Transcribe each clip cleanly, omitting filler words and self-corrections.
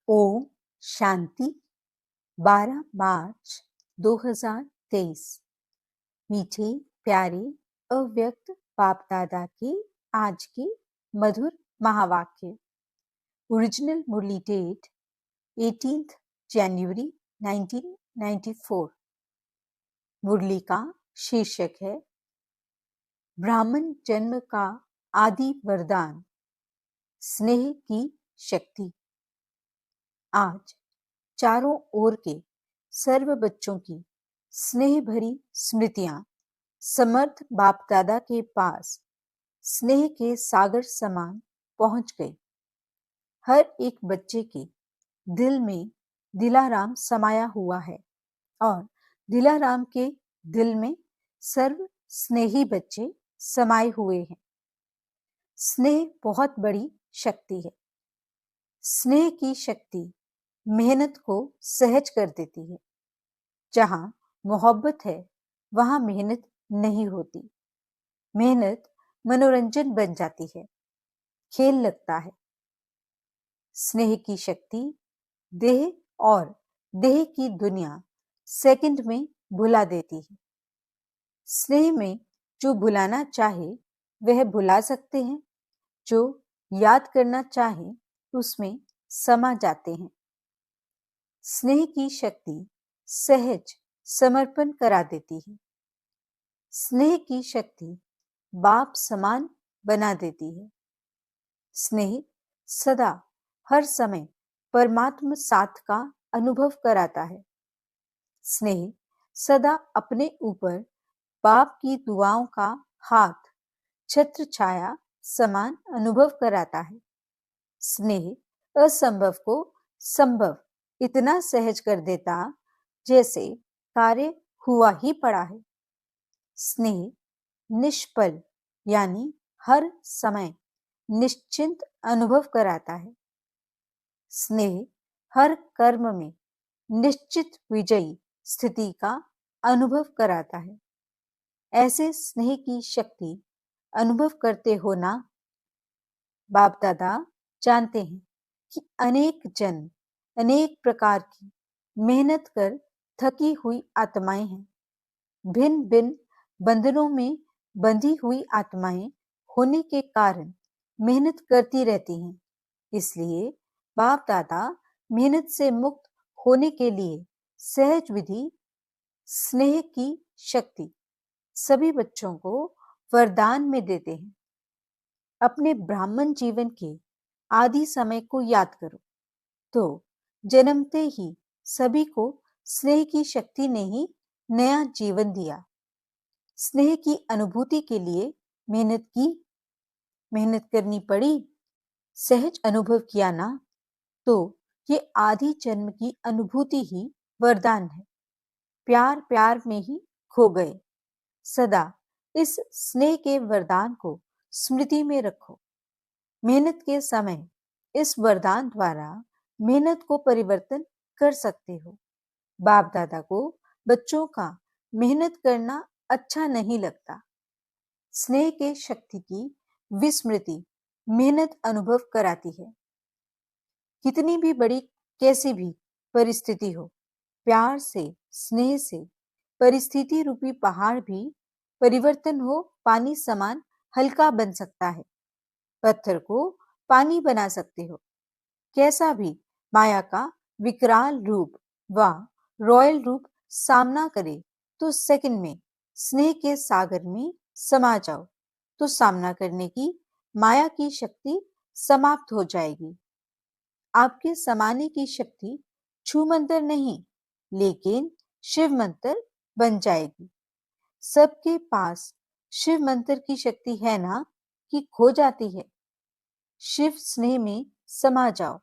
ओम शांति। 12 मार्च 2023। मीठे प्यारे अव्यक्त बाप दादा के आज के मधुर महावाक्य। ओरिजिनल मुरली डेट 18 जनवरी 1994। मुरली का शीर्षक है ब्राह्मण जन्म का आदि वरदान, स्नेह की शक्ति। आज चारों ओर के सर्व बच्चों की स्नेह भरी स्मृतियां समर्थ बाप दादा के पास स्नेह के सागर समान पहुंच गई। हर एक बच्चे के दिल में दिलाराम समाया हुआ है और दिलाराम के दिल में सर्व स्नेही बच्चे समाये हुए हैं। स्नेह बहुत बड़ी शक्ति है। स्नेह की शक्ति मेहनत को सहज कर देती है। जहां मोहब्बत है वहां मेहनत नहीं होती। मेहनत मनोरंजन बन जाती है, खेल लगता है। स्नेह की शक्ति देह और देह की दुनिया सेकंड में भुला देती है। स्नेह में जो भुलाना चाहे वह भुला सकते हैं, जो याद करना चाहे उसमें समा जाते हैं। स्नेह की शक्ति सहज समर्पण करा देती है। स्नेह की शक्ति बाप समान बना देती है। स्नेह सदा हर समय परमात्मा साथ का अनुभव कराता है। स्नेह सदा अपने ऊपर बाप की दुआओं का हाथ छत्र छाया समान अनुभव कराता है। स्नेह असंभव को संभव इतना सहज कर देता जैसे कार्य हुआ ही पड़ा है। स्नेह निष्पल यानी हर समय निश्चिंत अनुभव कराता है। स्नेह हर कर्म में निश्चित विजयी स्थिति का अनुभव कराता है। ऐसे स्नेह की शक्ति अनुभव करते हो ना? बाप दादा जानते हैं कि अनेक जन अनेक प्रकार की मेहनत कर थकी हुई आत्माएं हैं। भिन्न भिन्न बंधनों में बंधी हुई आत्माएं होने के कारण मेहनत करती रहती हैं। इसलिए बाप दादा मेहनत से मुक्त होने के लिए सहज विधि स्नेह की शक्ति सभी बच्चों को वरदान में देते हैं। अपने ब्राह्मण जीवन के आदि समय को याद करो तो जन्मते ही सभी को स्नेह की शक्ति ने ही नया जीवन दिया। स्नेह की अनुभूति के लिए मेहनत करनी पड़ी, सहज अनुभव किया ना, तो ये आदि जन्म की अनुभूति ही वरदान है। प्यार प्यार में ही खो गए। सदा इस स्नेह के वरदान को स्मृति में रखो। मेहनत के समय इस वरदान द्वारा मेहनत को परिवर्तन कर सकते हो। बाप दादा को बच्चों का मेहनत करना अच्छा नहीं लगता। स्नेह के शक्ति की विस्मृति मेहनत अनुभव कराती है। कितनी भी बड़ी कैसी भी परिस्थिति हो, प्यार से स्नेह से परिस्थिति रूपी पहाड़ भी परिवर्तन हो पानी समान हल्का बन सकता है। पत्थर को पानी बना सकते हो। कैसा भी माया का विकराल रूप व रॉयल रूप सामना करे तो सेकंड में स्नेह के सागर में समा जाओ तो सामना करने की माया की शक्ति समाप्त हो जाएगी। आपके समाने की शक्ति छू मंत्र नहीं लेकिन शिव मंत्र बन जाएगी। सबके पास शिव मंत्र की शक्ति है ना कि खो जाती है? शिव स्नेह में समा जाओ।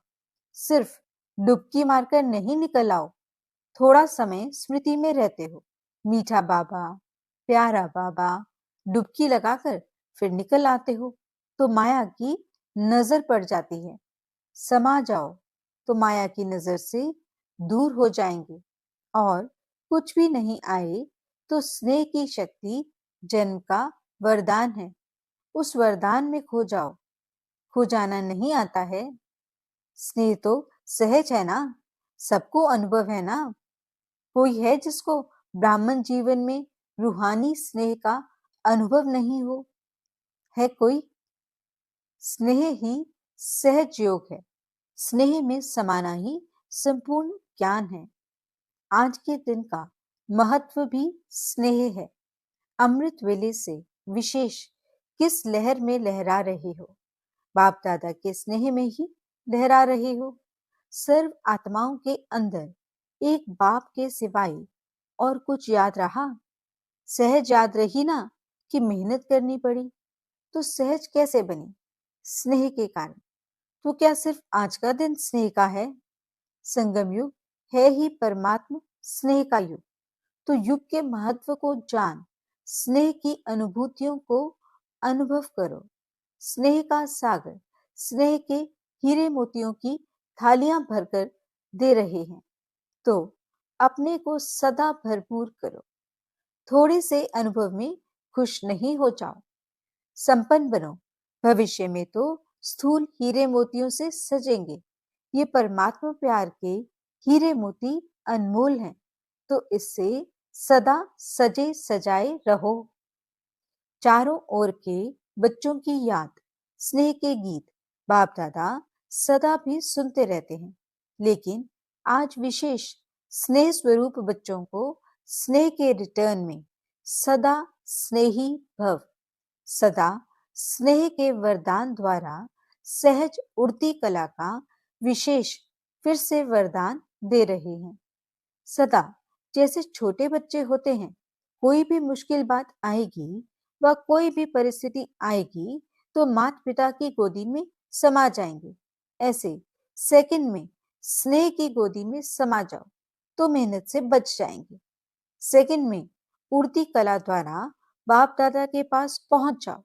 सिर्फ डुबकी मारकर नहीं निकल आओ। थोड़ा समय स्मृति में रहते हो। मीठा बाबा, प्यारा बाबा, डुबकी लगाकर फिर निकल आते हो तो माया की नजर पड़ जाती है। समा जाओ तो माया की नजर से दूर हो जाएंगे और कुछ भी नहीं आए तो स्नेह की शक्ति जन्म का वरदान है। उस वरदान में खो जाओ। खो जाना नहीं आता है। स्नेह तो सहज है ना, सबको अनुभव है ना। कोई है जिसको ब्राह्मण जीवन में रूहानी स्नेह का अनुभव नहीं हो? है कोई? स्नेह ही सहज योग है। स्नेह में समाना ही संपूर्ण ज्ञान है। आज के दिन का महत्व भी स्नेह है। अमृत वेले से विशेष किस लहर में लहरा रहे हो? बाप दादा के स्नेह में ही लहरा रहे हो। सर्व आत्माओं के अंदर एक बाप के सिवाय और कुछ याद रहा? सहज याद रही ना कि मेहनत करनी पड़ी? तो सहज कैसे बनी? स्नेह के कारण। तो क्या सिर्फ आज का दिन स्नेह का है? संगम युग है ही परमात्मा स्नेह का युग। तो युग के महत्व को जान, स्नेह की अनुभूतियों को अनुभव करो। स्नेह का सागर स्नेह के हीरे मोतियों की थालियां भरकर दे रहे हैं। तो अपने को सदा भरपूर करो। थोड़े से अनुभव में खुश नहीं हो जाओ, संपन्न बनो। भविष्य में तो स्थूल हीरे मोतियों से सजेंगे। ये परमात्मा प्यार के हीरे मोती अनमोल हैं, तो इससे सदा सजे सजाए रहो। चारों ओर के बच्चों की याद, स्नेह के गीत बाप दादा सदा भी सुनते रहते हैं, लेकिन आज विशेष स्नेह स्वरूप बच्चों को स्नेह के रिटर्न में सदा स्नेही भव, सदा स्नेह के वरदान द्वारा सहज उड़ती कला का विशेष फिर से वरदान दे रहे हैं। सदा जैसे छोटे बच्चे होते हैं, कोई भी मुश्किल बात आएगी व कोई भी परिस्थिति आएगी तो माता पिता की गोदी में समा जाएंगे। ऐसे सेकंड में स्नेह की गोदी में समा जाओ तो मेहनत से बच जाएंगे। सेकंड में उड़ती कला द्वारा बाप दादा के पास पहुंच जाओ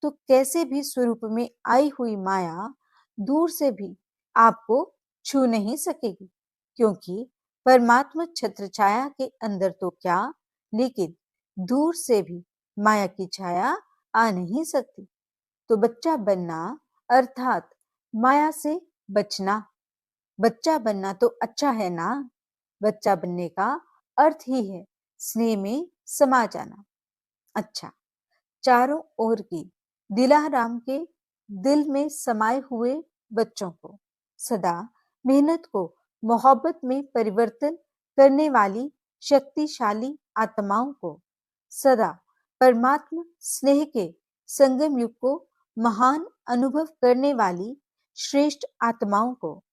तो कैसे भी स्वरूप में आई हुई माया दूर से भी आपको छू नहीं सकेगी, क्योंकि परमात्मा छत्र छाया के अंदर तो क्या, लेकिन दूर से भी माया की छाया आ नहीं सकती। तो बच्चा बनना अर्थात माया से बचना। बच्चा बनना तो अच्छा है ना। बच्चा बनने का अर्थ ही है स्नेह में समा जाना। अच्छा, चारों ओर की दिलाराम के दिल में समाये हुए बच्चों को, सदा मेहनत को मोहब्बत में परिवर्तन करने वाली शक्तिशाली आत्माओं को, सदा परमात्मा स्नेह के संगम युग को महान अनुभव करने वाली श्रेष्ठ आत्माओं को,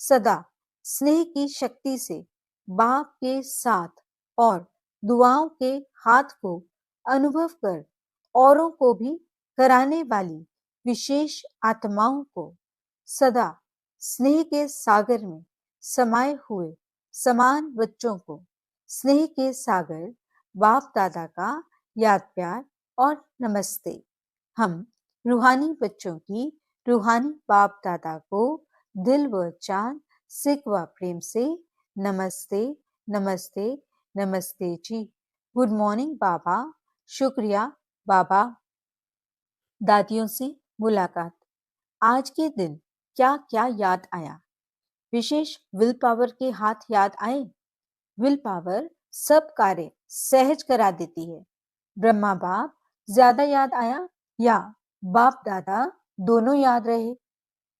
सदा स्नेह की शक्ति से बाप के साथ और दुआओं के हाथ को अनुभव कर औरों को भी कराने वाली विशेष आत्माओं को, सदा स्नेह के सागर में समाये हुए समान बच्चों को, स्नेह के सागर बाप दादा का याद प्यार और नमस्ते। हम रूहानी बच्चों की रूहानी बाप दादा को दिल व जान सिक व प्रेम से नमस्ते नमस्ते नमस्ते जी। गुड मॉर्निंग बाबा। शुक्रिया बाबा। दादियों से मुलाकात। आज के दिन क्या क्या याद आया? विशेष विल पावर के हाथ याद आए? विल पावर सब कार्य सहज करा देती है। ब्रह्मा बाप ज्यादा याद आया या बाप दादा दोनों याद रहे?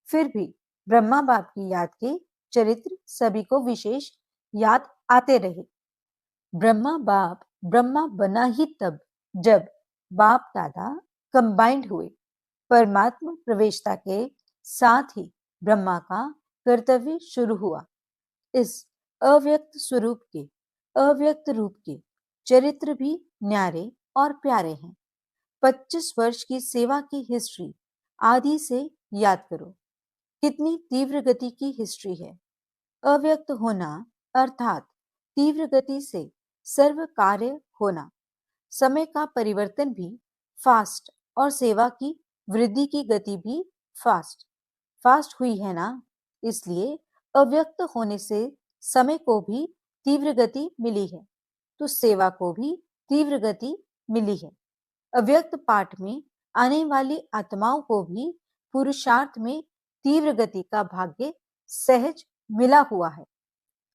फिर भी ब्रह्मा बाप की याद के चरित्र सभी को विशेष याद आते रहे। ब्रह्मा बाप ब्रह्मा बना ही तब जब बाप दादा कंबाइंड हुए। परमात्मा प्रवेशता के साथ ही ब्रह्मा का कर्तव्य शुरू हुआ। इस अव्यक्त स्वरूप के अव्यक्त रूप के चरित्र भी न्यारे और प्यारे हैं। 25 वर्ष की सेवा की हिस्ट्री आदि से याद करो, कितनी तीव्र गति की हिस्ट्री है। अव्यक्त होना अर्थात तीव्र गति से सर्व कार्य होना। समय का परिवर्तन भी फास्ट और सेवा की वृद्धि की गति भी फास्ट हुई है ना। इसलिए अव्यक्त होने से समय को भी तीव्र गति मिली है, तो सेवा को भी तीव्र गति मिली है। अव्यक्त पाठ में आने वाली आत्माओं को भी पुरुषार्थ में तीव्र गति का भाग्य सहज मिला हुआ है।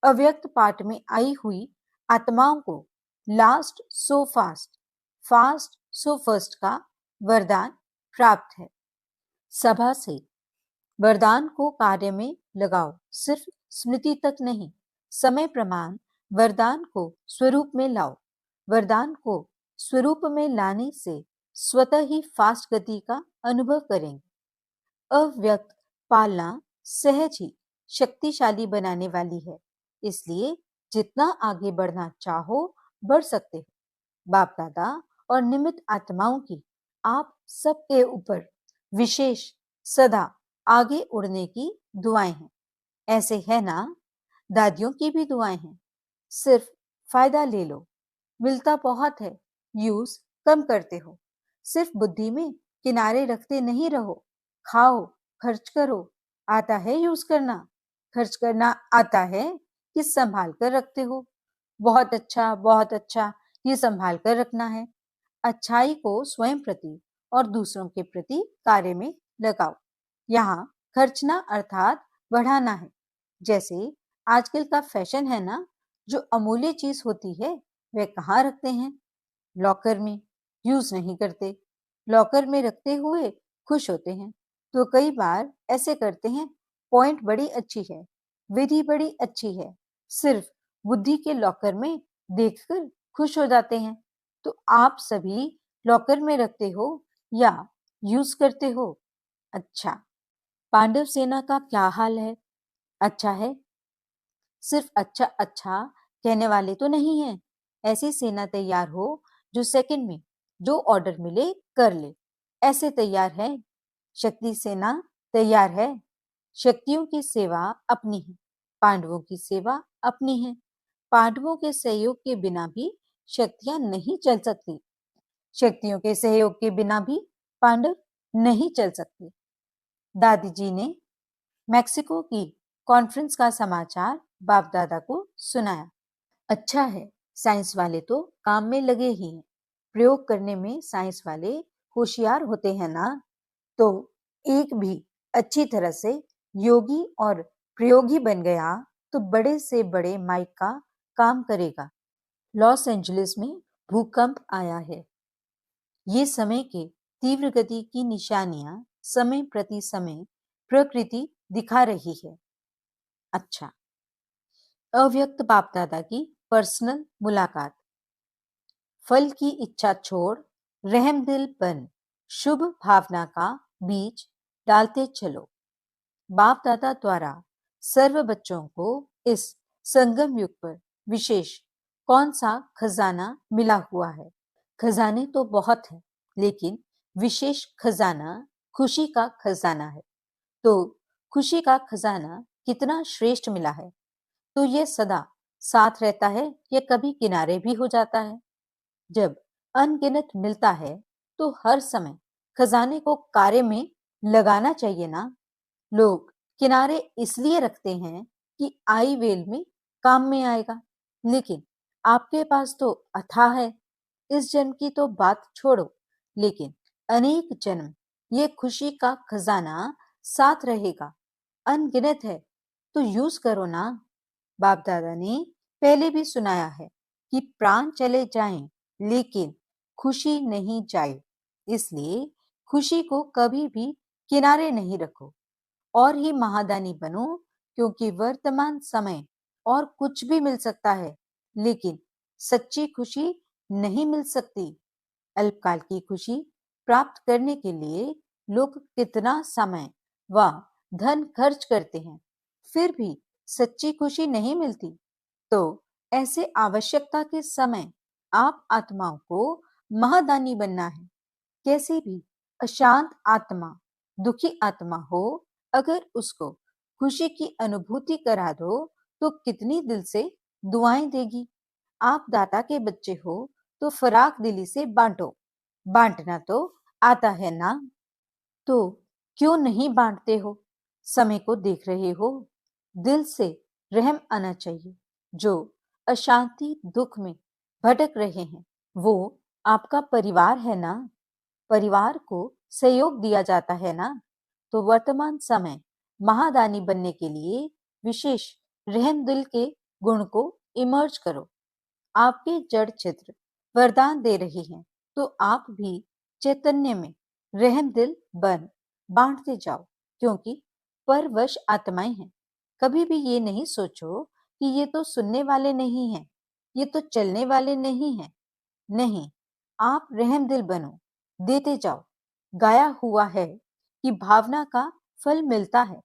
अव्यक्त पाठ में आई हुई आत्माओं को last so fast, fast so first का वरदान प्राप्त है। सभा से वरदान को कार्य में लगाओ, सिर्फ स्मृति तक नहीं। समय प्रमाण वरदान को स्वरूप में लाओ। वरदान को स्वरूप में लाने से स्वतः ही फास्ट गति का अनुभव करेंगे। अव्यक्त पालना सहज ही शक्तिशाली बनाने वाली है, इसलिए जितना आगे बढ़ना चाहो बढ़ सकते हो। बाप दादा और निमित्त आत्माओं की आप सबके ऊपर विशेष सदा आगे उड़ने की दुआएं हैं। ऐसे है ना, दादियों की भी दुआएं हैं। सिर्फ फायदा ले लो, मिलता बहुत है, यूज कम करते हो। सिर्फ बुद्धि में किनारे रखते नहीं रहो। खाओ, खर्च करो, आता है यूज करना। खर्च करना आता है कि संभाल कर रखते हो। बहुत अच्छा, बहुत अच्छा, ये संभाल कर रखना है। अच्छाई को स्वयं प्रति और दूसरों के प्रति कार्य में लगाओ। यहाँ खर्चना अर्थात बढ़ाना है। जैसे आजकल का फैशन है ना, जो अमूल्य चीज होती है वह कहाँ रखते हैं? लॉकर में। यूज नहीं करते। लॉकर में रखते हुए खुश होते हैं। तो कई बार ऐसे करते हैं, पॉइंट बड़ी अच्छी है, विधि बड़ी अच्छी है, सिर्फ बुद्धि के लॉकर में देखकर खुश हो जाते हैं। तो आप सभी लॉकर में रखते हो या यूज करते हो? अच्छा, पांडव सेना का क्या हाल है? अच्छा है। सिर्फ अच्छा अच्छा कहने वाले तो नहीं है। ऐसी सेना तैयार हो जो सेकंड में जो ऑर्डर मिले कर ले, ऐसे तैयार है। शक्ति सेना तैयार है। शक्तियों की सेवा अपनी है, पांडवों की सेवा अपनी है। पांडवों के सहयोग के बिना भी शक्तियां नहीं चल सकती। शक्तियों के सहयोग के बिना भी पांडव नहीं चल सकते। दादी जी ने मैक्सिको की कॉन्फ्रेंस का समाचार बाप दादा को सुनाया। अच्छा है, साइंस वाले तो काम में लगे ही हैं। प्रयोग करने में साइंस वाले होशियार होते हैं ना। तो एक भी अच्छी तरह से योगी और प्रयोगी बन गया तो बड़े से बड़े माइक का काम करेगा। लॉस एंजलिस में भूकंप आया है। ये समय के तीव्र गति की निशानियां समय प्रति समय प्रकृति दिखा रही है। अच्छा, अव्यक्त बाप दादा की पर्सनल मुलाकात। फल की इच्छा छोड़ रहम दिल बन, शुभ भावना का बीज डालते चलो। बाप दादा द्वारा सर्व बच्चों को इस संगम युग पर विशेष कौन सा खजाना मिला हुआ है? खजाने तो बहुत हैं, लेकिन विशेष खजाना खुशी का खजाना है। तो खुशी का खजाना कितना श्रेष्ठ मिला है, तो ये सदा साथ रहता है या कभी किनारे भी हो जाता है? जब अनगिनत मिलता है तो हर समय खजाने को कार्य में लगाना चाहिए ना। लोग किनारे इसलिए रखते हैं कि आई वेल में काम में आएगा, लेकिन आपके पास तो अथाह है। इस जन्म की तो बात छोड़ो, लेकिन अनेक जन्म ये खुशी का खजाना साथ रहेगा। अनगिनत है तो यूज करो ना। बाप दादा ने पहले भी सुनाया है कि प्राण चले जाएं लेकिन खुशी नहीं जाए। इसलिए खुशी को कभी भी किनारे नहीं रखो और ही महादानी बनो, क्योंकि वर्तमान समय और कुछ भी मिल सकता है, लेकिन सच्ची खुशी नहीं मिल सकती। अल्पकाल की खुशी प्राप्त करने के लिए लोग कितना समय व धन खर्च करते हैं, फिर भी सच्ची खुशी नहीं मिलती। तो ऐसे आवश्यकता के समय आप आत्माओं को महादानी बनना है। कैसी भी अशांत आत्मा, दुखी आत्मा हो, अगर उसको खुशी की अनुभूति करा दो तो कितनी दिल से दुआएं देगी। आप दाता के बच्चे हो तो फराक दिली से बांटो। बांटना तो आता है ना, तो क्यों नहीं बांटते हो? समय को देख रहे हो, दिल से रहम आना चाहिए। जो अशांति दुख में भटक रहे हैं वो आपका परिवार है ना। परिवार को सहयोग दिया जाता है ना। तो वर्तमान समय महादानी बनने के लिए विशेष रहम दिल के गुण को इमर्ज करो। आपके जड़ चित्र वरदान दे रही हैं, तो आप भी चैतन्य में रहम दिल बन बांटते जाओ, क्योंकि परवश आत्माएं हैं। कभी भी ये नहीं सोचो कि ये तो सुनने वाले नहीं हैं, ये तो चलने वाले नहीं हैं। नहीं, आप रहम दिल बनो, देते जाओ। गाया हुआ है कि भावना का फल मिलता है।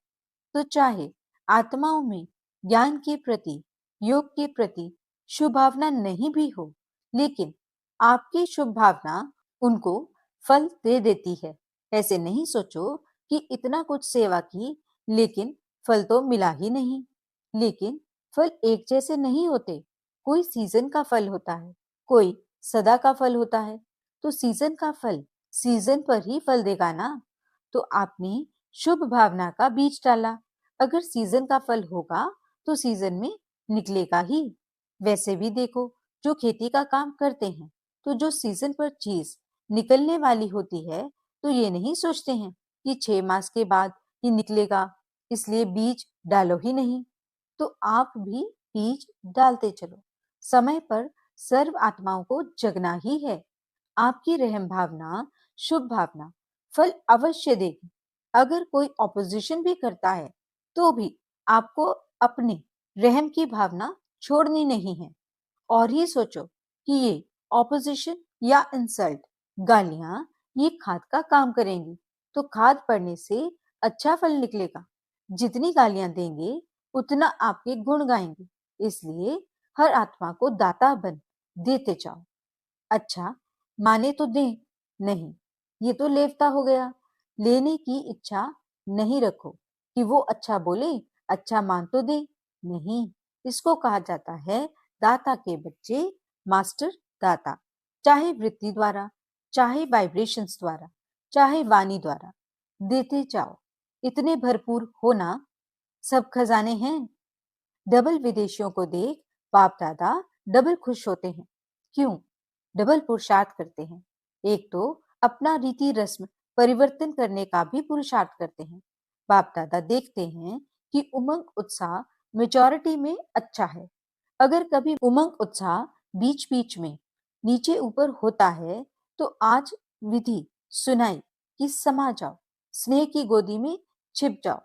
तो चाहे आत्माओं में ज्ञान के प्रति, योग के प्रति शुभ भावना नहीं भी हो, लेकिन आपकी शुभ भावना उनको फल दे देती है। ऐसे नहीं सोचो कि इतना कुछ सेवा की, लेकिन फल तो मिला ही नहीं। लेकिन फल एक जैसे नहीं होते। कोई सीजन का फल होता है, कोई सदा का फल होता है। तो सीजन का फल सीजन पर ही फल देगा ना। तो आपने शुभ भावना का बीज डाला, अगर सीजन का फल होगा तो सीजन में निकलेगा ही। वैसे भी देखो, जो खेती का काम करते हैं, तो जो सीजन पर चीज निकलने वाली होती है, तो ये नहीं सोचते हैं कि 6 मास के बाद ये निकलेगा, इसलिए बीज डालो ही नहीं। तो आप भी बीज डालते चलो। समय पर सर्व आत्माओं को जगना ही है। आपकी रहम भावना, शुभ भावना फल अवश्य देगी। अगर कोई ऑपोजिशन भी करता है, तो भी आपको अपने रहम की भावना छोड़नी नहीं है। और ही सोचो कि ये ऑपोजिशन या इंसल्ट, गालियां, ये खाद का काम करेंगी। तो खाद पड़ने से अच्छा फल निकलेगा। जितनी गालियां देंगे, उतना आपके गुण गाएंगे। इसलिए हर आत्मा को दाता बन देते जाओ। अच्छा, माने तो दे, नहीं, ये तो लेवता हो गया। लेने की इच्छा नहीं रखो कि वो अच्छा बोले, अच्छा मान तो दे। नहीं, इसको कहा जाता है दाता के बच्चे, मास्टर दाता। चाहे वृत्ति द्वारा, चाहे वाइब्रेशंस द्वारा, चाहे वाणी द्वारा, देते जाओ। इतने भरपूर होना सब खजाने हैं। डबल विदेशियों को देख बाप दादा डबल खुश होते हैं। क्यों? डबल पुरुषार्थ करते हैं। एक तो अपना रीति रस्म परिवर्तन करने का भी पुरुषार्थ करते हैं। बाप दादा देखते हैं कि उमंग उत्साह मेजॉरिटी में अच्छा है। अगर कभी उमंग उत्साह बीच बीच में नीचे ऊपर होता है, तो आज विधि सुनाई कि समा जाओ, स्नेह की गोदी में छिप जाओ,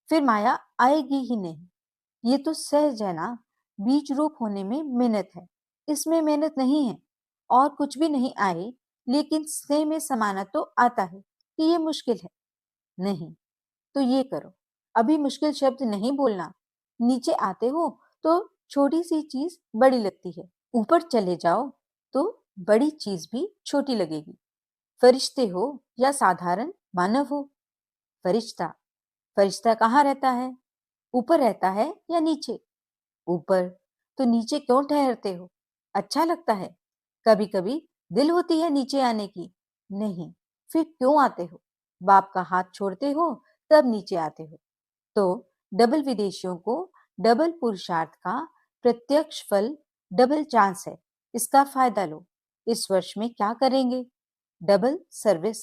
फिर माया आएगी ही नहीं। ये तो सहज है ना। बीज रूप होने में मेहनत है, इसमें मेहनत नहीं है। और कुछ भी नहीं आए, लेकिन स्नेह में समाना तो आता है कि ये मुश्किल है। नहीं, तो ये करो। अभी मुश्किल शब्द नहीं बोलना। नीचे आते हो तो छोटी सी चीज बड़ी लगती है, ऊपर चले जाओ तो बड़ी चीज भी छोटी लगेगी। फरिश्ते हो या साधारण मानव हो। फरिश्ता, फरिश्ता कहाँ रहता है? ऊपर रहता है या नीचे? ऊपर। तो नीचे क्यों ठहरते हो? अच्छा लगता है? कभी कभी दिल होती है नीचे आने की? नहीं, फिर क्यों आते हो? बाप का हाथ छोड़ते हो तब नीचे आते हो। तो डबल विदेशियों को डबल पुरुषार्थ का प्रत्यक्ष फल, डबल चांस है। इसका फायदा लो। इस वर्ष में क्या करेंगे? Double service.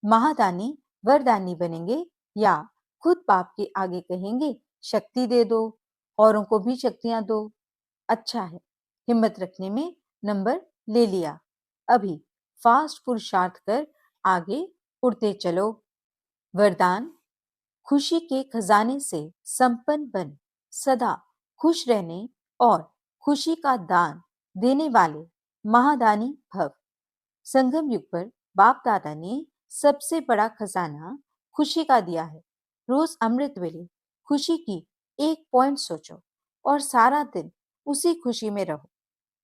महादानी वरदानी बनेंगे, या खुद बाप के आगे कहेंगे शक्ति दे दो, औरों को भी शक्तियां दो। अच्छा है, हिम्मत रखने में नंबर ले लिया। अभी फास्ट पुरुषार्थ कर आगे उड़ते चलो। वरदान: खुशी के खजाने से संपन्न बन, सदा खुश रहने और खुशी का दान देने वाले महादानी भव। संगम युग पर बाप दादा ने सबसे बड़ा खजाना खुशी का दिया है। रोज अमृत वेले खुशी की एक पॉइंट सोचो और सारा दिन उसी खुशी में रहो।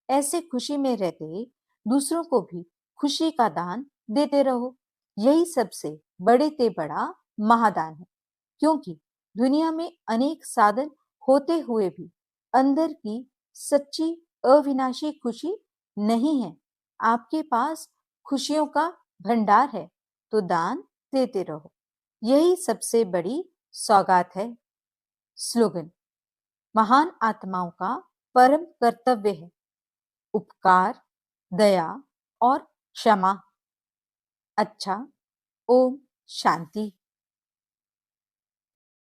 ऐसे खुशी में रहते दूसरों को भी खुशी का दान देते रहो। यही सबसे बड़े ते बड़ा महादान है। क्योंकि दुनिया में अनेक साधन होते हुए भी अंदर की सच्ची अविनाशी खुशी नहीं है। आपके पास खुशियों का भंडार है, तो दान देते रहो। यही सबसे बड़ी सौगात है। स्लोगन: महान आत्माओं का परम कर्तव्य है उपकार, दया और क्षमा। अच्छा, ओम शांति।